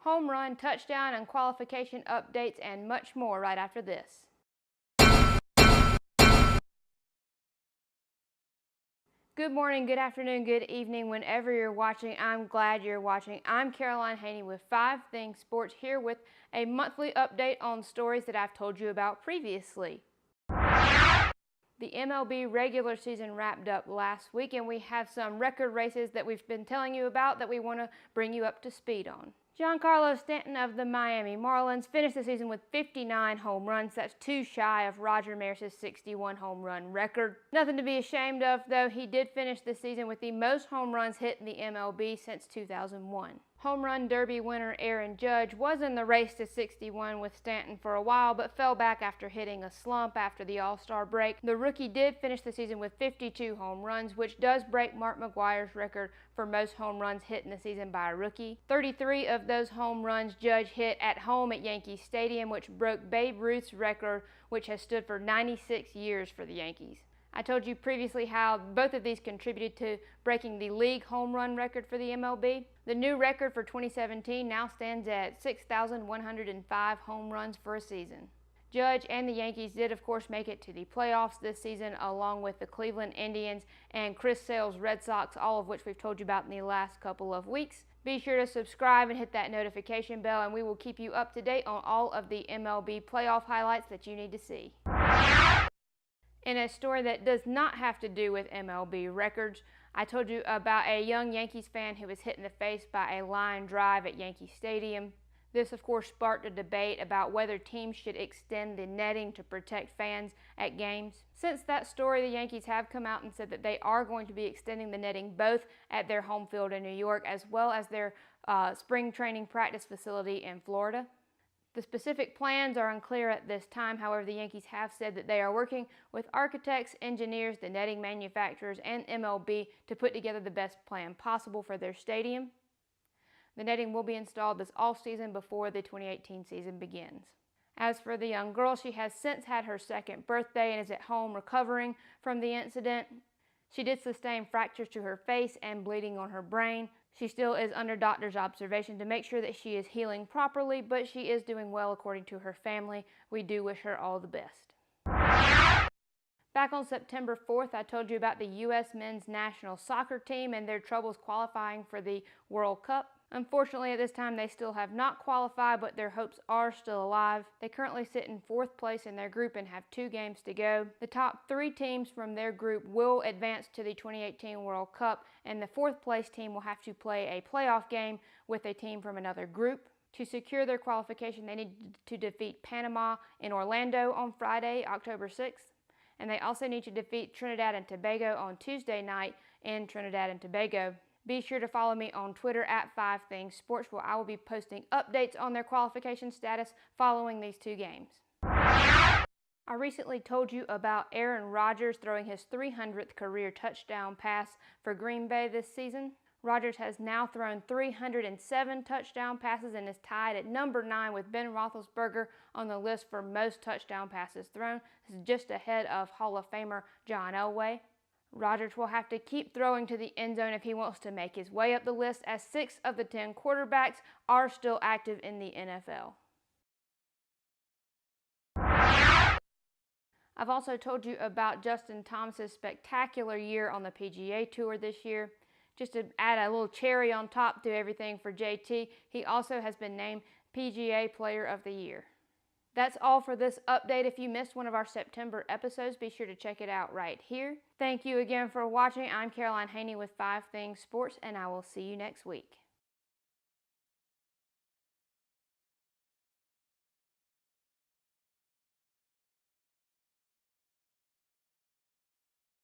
home run, touchdown, and qualification updates, and much more right after this. Good morning, good afternoon, good evening, whenever you're watching. I'm glad you're watching. I'm Caroline Haney with 5 Things Sports, here with a monthly update on stories that I've told you about previously. The MLB regular season wrapped up last week, and we have some record races that we've been telling you about that we want to bring you up to speed on. Giancarlo Stanton of the Miami Marlins finished the season with 59 home runs. That's 2 shy of Roger Maris's 61 home run record. Nothing to be ashamed of, though. He did finish the season with the most home runs hit in the MLB since 2001. Home Run Derby winner Aaron Judge was in the race to 61 with Stanton for a while, but fell back after hitting a slump after the All-Star break. The rookie did finish the season with 52 home runs, which does break Mark McGwire's record for most home runs hit in the season by a rookie. 33 of those home runs Judge hit at home at Yankee Stadium, which broke Babe Ruth's record, which has stood for 96 years for the Yankees. I told you previously how both of these contributed to breaking the league home run record for the MLB. The new record for 2017 now stands at 6,105 home runs for a season. Judge and the Yankees did, of course, make it to the playoffs this season, along with the Cleveland Indians and Chris Sale's Red Sox, all of which we've told you about in the last couple of weeks. Be sure to subscribe and hit that notification bell, and we will keep you up to date on all of the MLB playoff highlights that you need to see. In a story that does not have to do with MLB records, I told you about a young Yankees fan who was hit in the face by a line drive at Yankee Stadium. This, of course, sparked a debate about whether teams should extend the netting to protect fans at games. Since that story, the Yankees have come out and said that they are going to be extending the netting both at their home field in New York as well as their spring training practice facility in Florida. The specific plans are unclear at this time. However, the Yankees have said that they are working with architects, engineers, the netting manufacturers, and MLB to put together the best plan possible for their stadium. The netting will be installed this off-season before the 2018 season begins. As for the young girl, she has since had her 2nd birthday and is at home recovering from the incident. She did sustain fractures to her face and bleeding on her brain. She still is under doctor's observation to make sure that she is healing properly, but she is doing well according to her family. We do wish her all the best. Back on September 4th, I told you about the U.S. men's national soccer team and their troubles qualifying for the World Cup. Unfortunately, at this time, they still have not qualified, but their hopes are still alive. They currently sit in 4th place in their group and have 2 games to go. The top 3 teams from their group will advance to the 2018 World Cup, and the 4th place team will have to play a playoff game with a team from another group. To secure their qualification, they need to defeat Panama in Orlando on Friday, October 6th, and they also need to defeat Trinidad and Tobago on Tuesday night in Trinidad and Tobago. Be sure to follow me on Twitter at 5 Things Sports, where I will be posting updates on their qualification status following these 2 games. I recently told you about Aaron Rodgers throwing his 300th career touchdown pass for Green Bay this season. Rodgers has now thrown 307 touchdown passes and is tied at number 9 with Ben Roethlisberger on the list for most touchdown passes thrown. This is just ahead of Hall of Famer John Elway. Rodgers will have to keep throwing to the end zone if he wants to make his way up the list, as 6 of the 10 quarterbacks are still active in the NFL. I've also told you about Justin Thomas's spectacular year on the PGA Tour this year. Just to add a little cherry on top to everything for JT, he also has been named PGA Player of the Year. That's all for this update. If you missed one of our September episodes, be sure to check it out right here. Thank you again for watching. I'm Caroline Haney with 5 Things Sports, and I will see you next week.